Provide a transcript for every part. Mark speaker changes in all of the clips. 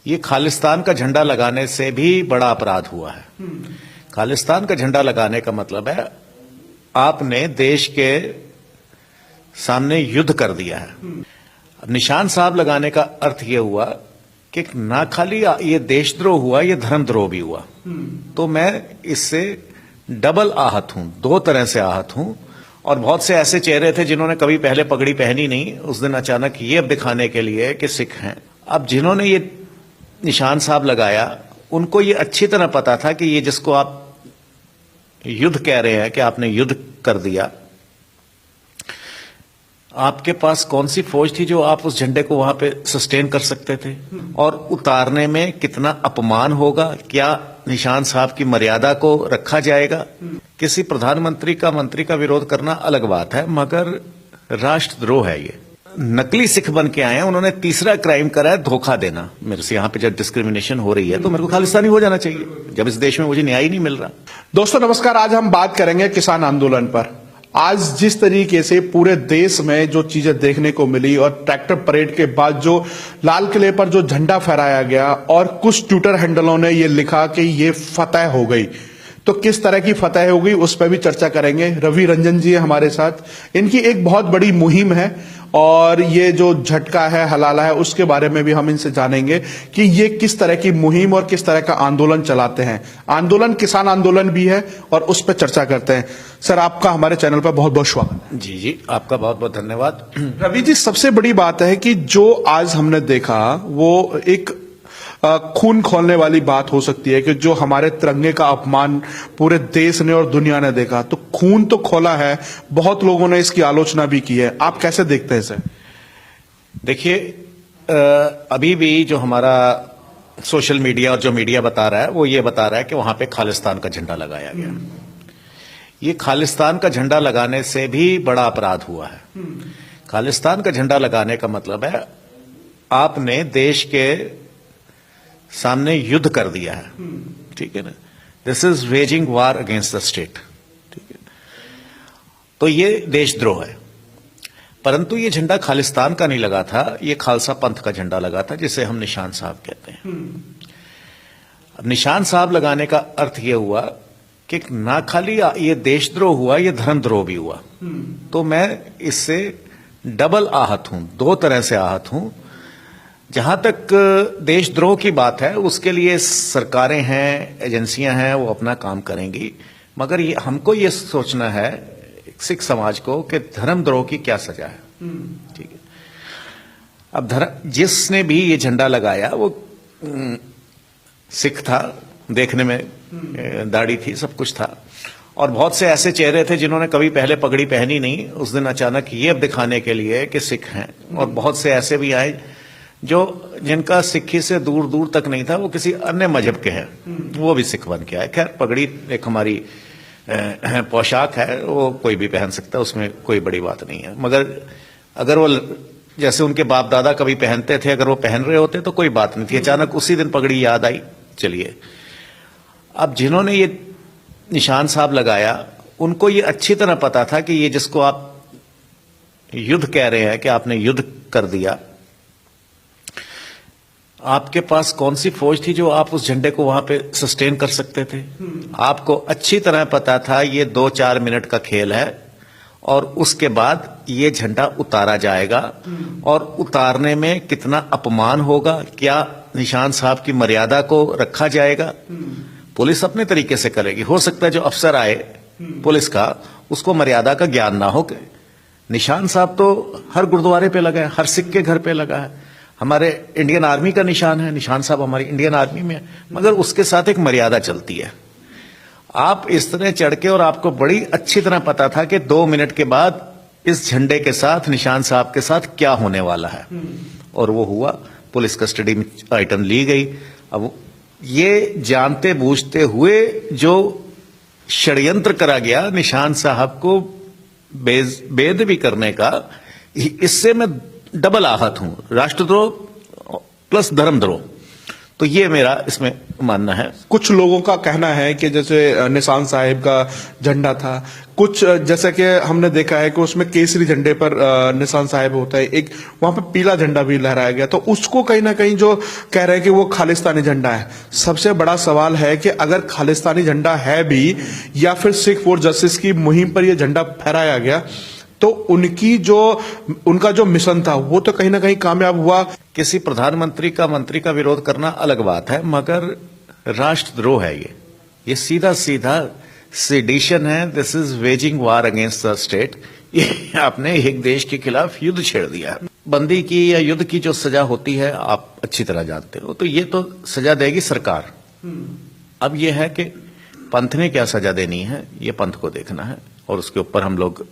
Speaker 1: ये खालिस्तान का झंडा लगाने से भी बड़ा अपराध हुआ है। खालिस्तान का झंडा लगाने का मतलब है आपने देश के सामने युद्ध कर दिया है। अब निशान साहब लगाने का अर्थ यह हुआ कि ना खाली ये देशद्रोह हुआ, ये धर्मद्रोह भी हुआ। तो मैं इससे डबल आहत हूं, दो तरह से आहत हूं। और बहुत से ऐसे चेहरे थे जिन्होंने कभी पहले पगड़ी पहनी नहीं, उस दिन अचानक ये अब दिखाने के लिए कि सिख हैं। अब जिन्होंने ये निशान साहब लगाया उनको ये अच्छी तरह पता था कि ये जिसको आप युद्ध कह रहे हैं कि आपने युद्ध कर दिया, आपके पास कौन सी फौज थी जो आप उस झंडे को वहां पे सस्टेन कर सकते थे, और उतारने में कितना अपमान होगा, क्या निशान साहब की मर्यादा को रखा जाएगा। किसी प्रधानमंत्री का मंत्री का विरोध करना अलग बात है, मगर राष्ट्रद्रोह है ये। नकली सिख बन के आए हैं, उन्होंने तीसरा क्राइम करा है धोखा देना। मेरे से यहाँ पे जब डिस्क्रिमिनेशन हो रही है तो मेरे को खालिस्तानी हो जाना चाहिए, जब इस देश में मुझे न्याय ही नहीं मिल रहा।
Speaker 2: दोस्तों नमस्कार, आज हम बात करेंगे किसान आंदोलन पर। आज जिस तरीके से पूरे देश में जो चीजें देखने को मिली और ट्रैक्टर परेड के बाद जो लाल किले पर जो झंडा फहराया गया और कुछ ट्विटर हैंडलों ने ये लिखा कि ये फतह हो गई, तो किस तरह की फतह होगी उस पर भी चर्चा करेंगे। रवि रंजन जी है हमारे साथ। इनकी एक बहुत बड़ी मुहिम है और ये जो झटका है, हलाला है, उसके बारे में भी हम इनसे जानेंगे कि ये किस तरह की मुहिम और किस तरह का आंदोलन चलाते हैं। आंदोलन किसान आंदोलन भी है और उस पर चर्चा करते हैं। सर, आपका हमारे चैनल पर बहुत बहुत स्वागत है।
Speaker 1: जी जी, आपका बहुत बहुत धन्यवाद।
Speaker 2: रवि जी, सबसे बड़ी बात है कि जो आज हमने देखा वो एक खून खोलने वाली बात हो सकती है कि जो हमारे तिरंगे का अपमान पूरे देश ने और दुनिया ने देखा, तो खून तो खोला है, बहुत लोगों ने इसकी आलोचना भी की है। आप कैसे देखते हैं इसे?
Speaker 1: देखिए, अभी भी जो हमारा सोशल मीडिया और जो मीडिया बता रहा है वो ये बता रहा है कि वहां पे खालिस्तान का झंडा लगाया गया। ये खालिस्तान का झंडा लगाने से भी बड़ा अपराध हुआ है। खालिस्तान का झंडा लगाने का मतलब है आपने देश के सामने युद्ध कर दिया है। ठीक है ना, this is waging war against the state. ठीक है, तो ये देशद्रोह है। परंतु ये झंडा खालिस्तान का नहीं लगा था, ये खालसा पंथ का झंडा लगा था, जिसे हम निशान साहब कहते हैं। अब निशान साहब लगाने का अर्थ यह हुआ कि ना खाली ये देशद्रोह हुआ, ये धर्मद्रोह भी हुआ। तो मैं इससे डबल आहत हूं, दो तरह से आहत हूं। जहां तक देशद्रोह की बात है, उसके लिए सरकारें हैं, एजेंसियां हैं, वो अपना काम करेंगी। मगर हमको ये सोचना है, सिख समाज को, कि धर्मद्रोह की क्या सजा है। ठीक है, अब जिसने भी ये झंडा लगाया वो सिख था, देखने में दाढ़ी थी, सब कुछ था। और बहुत से ऐसे चेहरे थे जिन्होंने कभी पहले पगड़ी पहनी नहीं, उस दिन अचानक ये अब दिखाने के लिए कि सिख हैं। और बहुत से ऐसे भी आए जिनका सिक्खी से दूर दूर तक नहीं था, वो किसी अन्य मजहब के हैं, वो भी सिख बन के आए। खैर, पगड़ी एक हमारी पोशाक है, वो कोई भी पहन सकता है, उसमें कोई बड़ी बात नहीं है। मगर अगर वो जैसे उनके बाप दादा कभी पहनते थे, अगर वो पहन रहे होते तो कोई बात नहीं थी। अचानक उसी दिन पगड़ी याद आई। चलिए, अब जिन्होंने ये निशान साहब लगाया उनको ये अच्छी तरह पता था कि ये जिसको आप युद्ध कह रहे हैं कि आपने युद्ध कर दिया, आपके पास कौन सी फौज थी जो आप उस झंडे को वहां पे सस्टेन कर सकते थे। आपको अच्छी तरह पता था ये 2-4 मिनट का खेल है और उसके बाद ये झंडा उतारा जाएगा, और उतारने में कितना अपमान होगा, क्या निशान साहब की मर्यादा को रखा जाएगा। पुलिस अपने तरीके से करेगी। हो सकता है जो अफसर आए पुलिस का, उसको मर्यादा का ज्ञान ना हो। निशान साहब तो हर गुरुद्वारे पे लगा है, हर सिख के घर पे लगा है। हमारे इंडियन आर्मी का निशान है, निशान साहब हमारी इंडियन आर्मी में है, मगर उसके साथ एक मर्यादा चलती है। आप इस तरह चढ़ के, और आपको बड़ी अच्छी तरह पता था कि 2 मिनट के बाद इस झंडे के साथ, निशान साहब के साथ क्या होने वाला है। और वो हुआ, पुलिस कस्टडी में आइटम ली गई। अब ये जानते बूझते हुए जो षड्यंत्र करा गया निशान साहब को बेदबी करने का, इससे मैं डबल आहत हूं, राष्ट्रद्रोह प्लस धर्मद्रोह। तो ये मेरा इसमें मानना है।
Speaker 2: कुछ लोगों का कहना है कि जैसे निशान साहिब का झंडा था, कुछ जैसे कि हमने देखा है कि उसमें केसरी झंडे पर निशान साहिब होता है, एक वहां पे पीला झंडा भी लहराया गया, तो उसको कहीं ना कहीं जो कह रहे हैं कि वो खालिस्तानी झंडा है। सबसे बड़ा सवाल है कि अगर खालिस्तानी झंडा है भी या फिर सिख फॉर जस्टिस की मुहिम पर यह झंडा फहराया गया, तो उनका जो मिशन था वो तो कहीं ना कहीं कामयाब हुआ।
Speaker 1: किसी प्रधानमंत्री का मंत्री का विरोध करना अलग बात है, मगर राष्ट्रद्रोह है ये सीधा सीधा सेडिशन है। This is waging war against the state. ये आपने एक देश के खिलाफ युद्ध छेड़ दिया है। बंदी की या युद्ध की जो सजा होती है आप अच्छी तरह जानते हो, तो ये तो सजा देगी सरकार। अब ये है कि पंथ ने क्या सजा देनी है, ये पंथ को देखना है और उसके ऊपर हम लोग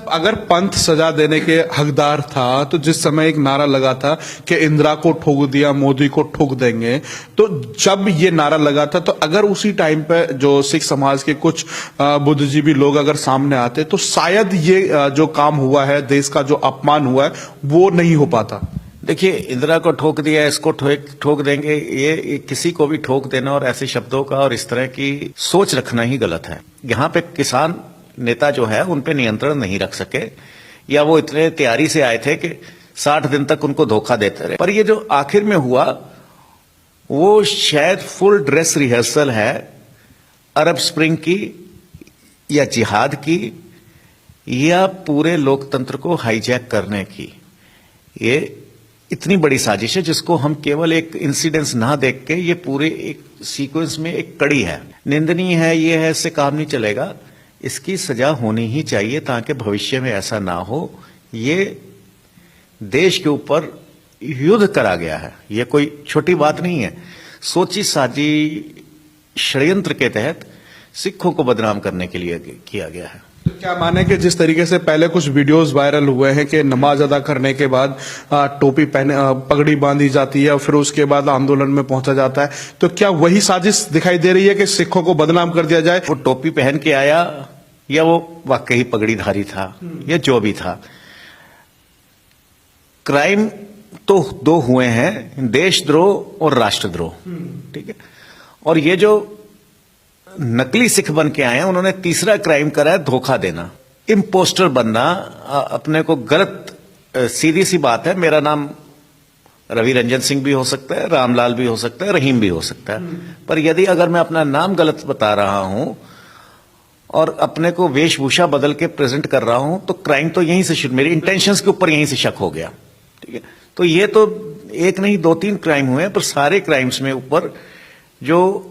Speaker 2: अगर पंथ सजा देने के हकदार था तो जिस समय एक नारा लगा था कि इंदिरा को ठोक दिया मोदी को ठोक देंगे, तो जब ये नारा लगा था तो अगर उसी टाइम पे जो सिख समाज के कुछ बुद्धिजीवी लोग अगर सामने आते तो शायद ये जो काम हुआ है, देश का जो अपमान हुआ है, वो नहीं हो पाता।
Speaker 1: देखिए, इंदिरा को ठोक दिया, इसको ठोक देंगे, ये किसी को भी ठोक देना और ऐसे शब्दों का और इस तरह की सोच रखना ही गलत है। यहाँ पे किसान नेता जो है उन पे नियंत्रण नहीं रख सके, या वो इतने तैयारी से आए थे कि 60 दिन तक उनको धोखा देते रहे। पर ये जो आखिर में हुआ वो शायद फुल ड्रेस रिहर्सल है अरब स्प्रिंग की या जिहाद की या पूरे लोकतंत्र को हाईजैक करने की। ये इतनी बड़ी साजिश है जिसको हम केवल एक इंसिडेंस ना देख के, ये पूरे एक सीक्वेंस में एक कड़ी है, निंदनीय है, ये है, इससे काम नहीं चलेगा। इसकी सजा होनी ही चाहिए ताकि भविष्य में ऐसा ना हो। ये देश के ऊपर युद्ध करा गया है, ये कोई छोटी बात नहीं है। सोची साजी षड्यंत्र के तहत सिखों को बदनाम करने के लिए किया गया है।
Speaker 2: तो क्या माने कि जिस तरीके से पहले कुछ वीडियोस वायरल हुए हैं कि नमाज अदा करने के बाद टोपी पहने, पगड़ी बांधी जाती है और फिर उसके बाद आंदोलन में पहुंचा जाता है, तो क्या वही साजिश दिखाई दे रही है कि सिखों को बदनाम कर दिया जाए?
Speaker 1: वो टोपी पहन के आया या वो वाकई पगड़ीधारी था या जो भी था, क्राइम तो दो हुए हैं, देशद्रोह और राष्ट्रद्रोह। ठीक है, और ये जो नकली सिख बन के आए हैं उन्होंने तीसरा क्राइम करा है, धोखा देना, इम्पोस्टर बनना, अपने को गलत। सीधी सी बात है, मेरा नाम रवि रंजन सिंह भी हो सकता है, रामलाल भी हो सकता है, रहीम भी हो सकता है, पर यदि अगर मैं अपना नाम गलत बता रहा हूं और अपने को वेशभूषा बदल के प्रेजेंट कर रहा हूं तो क्राइम तो यहीं से शुरू, मेरी इंटेंशंस के ऊपर यहीं से शक हो गया। ठीक है, तो ये तो एक नहीं 2-3 क्राइम हुए हैं, पर सारे क्राइम्स में ऊपर जो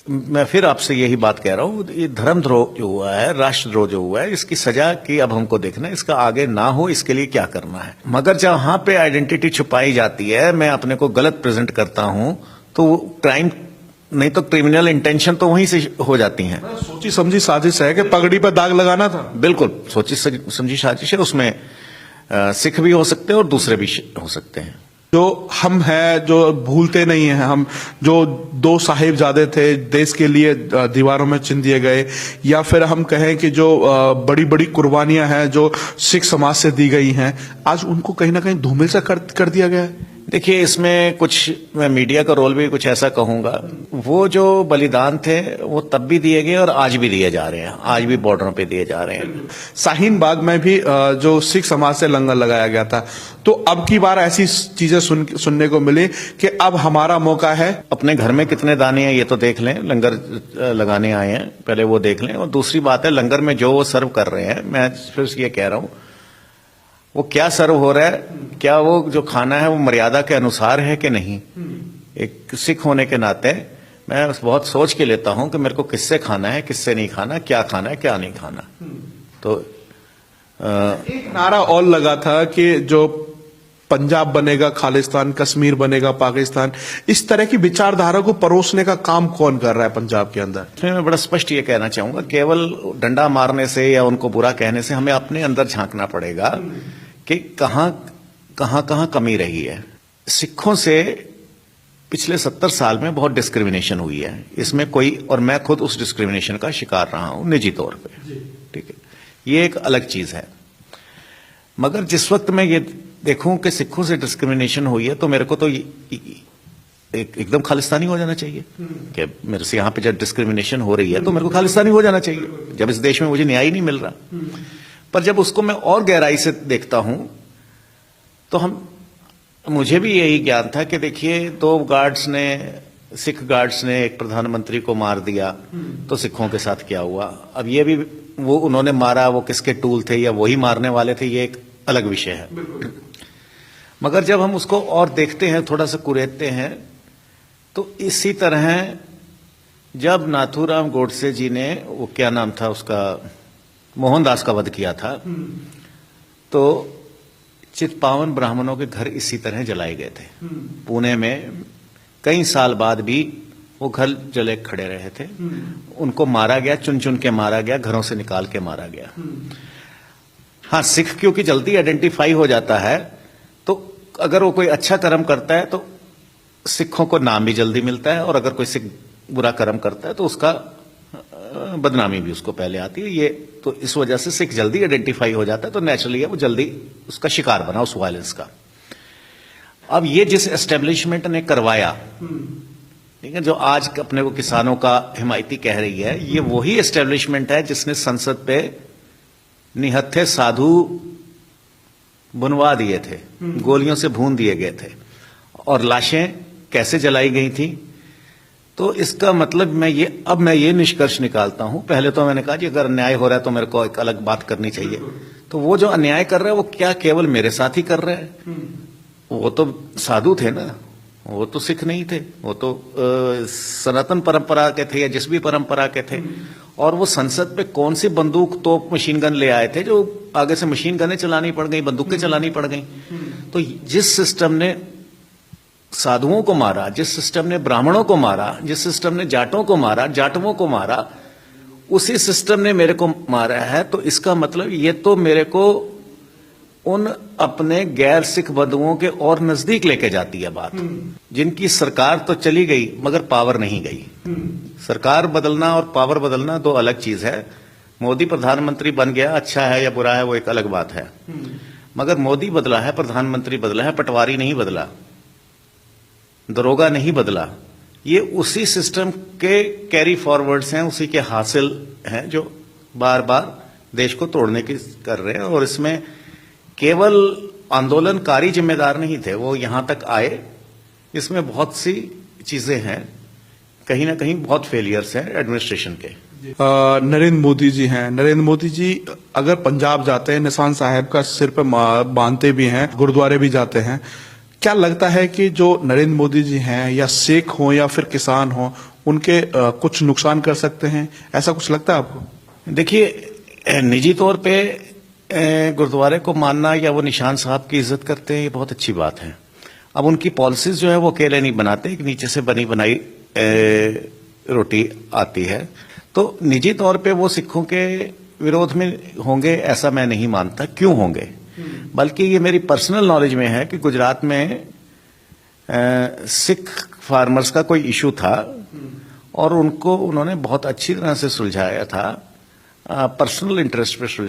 Speaker 1: मैं फिर आपसे यही बात कह रहा हूं, ये धर्मद्रोह जो हुआ है, राष्ट्रद्रोह जो हुआ है, इसकी सजा की अब हमको देखना है, इसका आगे ना हो इसके लिए क्या करना है। मगर जहां पे आइडेंटिटी छुपाई जाती है, मैं अपने को गलत प्रेजेंट करता हूं, तो क्राइम नहीं तो क्रिमिनल इंटेंशन तो वहीं से हो जाती हैं।
Speaker 2: सोची समझी साजिश है कि पगड़ी पर दाग लगाना था।
Speaker 1: बिल्कुल सोची समझी साजिश है, उसमें सिख भी हो सकते हैं और दूसरे भी हो सकते हैं।
Speaker 2: जो हम हैं, जो भूलते नहीं हैं, हम जो 2 साहिबजादे थे देश के लिए दीवारों में चिन दिए गए, या फिर हम कहें कि जो बड़ी बड़ी कुर्बानियां हैं जो सिख समाज से दी गई हैं, आज उनको कहीं ना कहीं धूमिल से कर दिया गया है।
Speaker 1: देखिए, इसमें कुछ मैं मीडिया का रोल भी कुछ ऐसा कहूंगा, वो जो बलिदान थे वो तब भी दिए गए और आज भी दिए जा रहे हैं, आज भी बॉर्डरों पे दिए जा रहे हैं।
Speaker 2: शाहीन बाग में भी जो सिख समाज से लंगर लगाया गया था, तो अब की बार ऐसी चीजें सुनने को मिली कि अब हमारा मौका है।
Speaker 1: अपने घर में कितने दाने हैं ये तो देख लें, लंगर लगाने आए हैं पहले वो देख लें, और दूसरी बात है लंगर में जो वो सर्व कर रहे हैं, मैं फिर ये कह रहा हूं वो क्या सर्व हो रहा है, क्या वो जो खाना है वो मर्यादा के अनुसार है कि नहीं। एक सिख होने के नाते मैं बहुत सोच के लेता हूं कि मेरे को किससे खाना है, किससे नहीं खाना, क्या खाना है, क्या नहीं खाना। तो
Speaker 2: एक नारा और लगा था कि जो पंजाब बनेगा खालिस्तान, कश्मीर बनेगा पाकिस्तान, इस तरह की विचारधारा को परोसने का काम कौन कर रहा है पंजाब के अंदर?
Speaker 1: मैं बड़ा स्पष्ट ये कहना चाहूंगा, केवल डंडा मारने से या उनको बुरा कहने से हमें अपने अंदर झांकना पड़ेगा कि कहां कमी रही है। सिखों से पिछले 70 साल में बहुत डिस्क्रिमिनेशन हुई है, इसमें कोई, और मैं खुद उस डिस्क्रिमिनेशन का शिकार रहा हूं निजी तौर पे। ठीक है, ये एक अलग चीज है। मगर जिस वक्त मैं ये देखूं कि सिखों से डिस्क्रिमिनेशन हुई है, तो मेरे को तो एकदम खालिस्तानी हो जाना चाहिए कि मेरे से यहाँ पे जब डिस्क्रिमिनेशन हो रही है तो मेरे को खालिस्तानी हो जाना चाहिए, जब इस देश में मुझे न्याय नहीं मिल रहा। पर जब उसको मैं और गहराई से देखता हूं तो मुझे भी यही ज्ञान था कि देखिए, सिख गार्ड्स ने एक प्रधानमंत्री को मार दिया तो सिखों के साथ क्या हुआ। अब ये भी वो उन्होंने मारा, वो किसके टूल थे या वही मारने वाले थे, ये एक अलग विषय है। मगर जब हम उसको और देखते हैं, थोड़ा सा कुरेदते हैं, तो इसी तरह जब नाथूराम गोडसे जी ने, वो क्या नाम था उसका, मोहनदास का वध किया था, तो चित्पावन ब्राह्मणों के घर इसी तरह जलाए गए थे। पुणे में कई साल बाद भी वो घर जले खड़े रहे थे। उनको मारा गया, चुन चुन के मारा गया, घरों से निकाल के मारा गया। हाँ, सिख क्योंकि जल्दी आइडेंटिफाई हो जाता है, तो अगर वो कोई अच्छा कर्म करता है तो सिखों को नाम भी जल्दी मिलता है, और अगर कोई सिख बुरा कर्म करता है तो उसका बदनामी भी उसको पहले आती है। ये तो इस वजह से सिख जल्दी आइडेंटिफाई हो जाता है, तो नेचुरली है वो जल्दी उसका शिकार बना उस वायलेंस का। अब ये जिस एस्टेब्लिशमेंट ने करवाया, ठीक है, जो आज अपने को किसानों का हिमायती कह रही है, ये वही एस्टेब्लिशमेंट है जिसने संसद पे निहत्थे साधु बुनवा दिए थे, गोलियों से भून दिए गए थे, और लाशें कैसे जलाई गई थी। तो इसका मतलब मैं ये निष्कर्ष निकालता हूं। पहले तो मैंने कहा कि अगर अन्याय हो रहा है तो मेरे को एक अलग बात करनी चाहिए। तो वो जो अन्याय कर रहा है वो क्या केवल मेरे साथ ही कर रहे हैं? वो तो साधु थे ना, वो तो सिख नहीं थे, वो तो सनातन परंपरा के थे या जिस भी परंपरा के थे। और वो संसद पे कौन सी बंदूक, तोप, मशीन गन ले आए थे, जो आगे से मशीन गनें चलानी पड़ गई, बंदूकें चलानी पड़ गई। तो जिस सिस्टम ने साधुओं को मारा, जिस सिस्टम ने ब्राह्मणों को मारा, जिस सिस्टम ने जाटों को मारा, जाटवों को मारा, उसी सिस्टम ने मेरे को मारा है। तो इसका मतलब ये तो मेरे को उन अपने गैर सिख बंधुओं के और नजदीक लेके जाती है बात, जिनकी सरकार तो चली गई मगर पावर नहीं गई। सरकार बदलना और पावर बदलना दो अलग चीज है। मोदी प्रधानमंत्री बन गया, अच्छा है या बुरा है वो एक अलग बात है, मगर मोदी बदला है, प्रधानमंत्री बदला है, पटवारी नहीं बदला, दरोगा नहीं बदला। ये उसी सिस्टम के कैरी फॉरवर्ड्स हैं, उसी के हासिल हैं जो बार बार देश को तोड़ने की कर रहे हैं। और इसमें केवल आंदोलनकारी जिम्मेदार नहीं थे, वो यहां तक आए। इसमें बहुत सी चीजें हैं, कहीं ना कहीं बहुत फेलियर्स हैं एडमिनिस्ट्रेशन के।
Speaker 2: नरेंद्र मोदी जी हैं, नरेंद्र मोदी जी अगर पंजाब जाते हैं, निशान साहब का सिर पे बांधते भी हैं, गुरुद्वारे भी जाते हैं, क्या लगता है कि जो नरेंद्र मोदी जी हैं, या सिख हो या फिर किसान हो, उनके कुछ नुकसान कर सकते हैं? ऐसा कुछ लगता है आपको?
Speaker 1: देखिए, निजी तौर पे गुरुद्वारे को मानना या वो निशान साहब की इज्जत करते हैं, ये बहुत अच्छी बात है। अब उनकी पॉलिसीज जो है वो अकेले नहीं बनाते, एक नीचे से बनी बनाई रोटी आती है। तो निजी तौर पे वो सिखों के विरोध में होंगे ऐसा मैं नहीं मानता। क्यों होंगे? बल्कि ये मेरी पर्सनल नॉलेज में है कि गुजरात में सिख फार्मर्स का कोई इशू था और उन्होंने बहुत अच्छी तरह से सुलझाया था, पर्सनल इंटरेस्ट पे सुलझाया।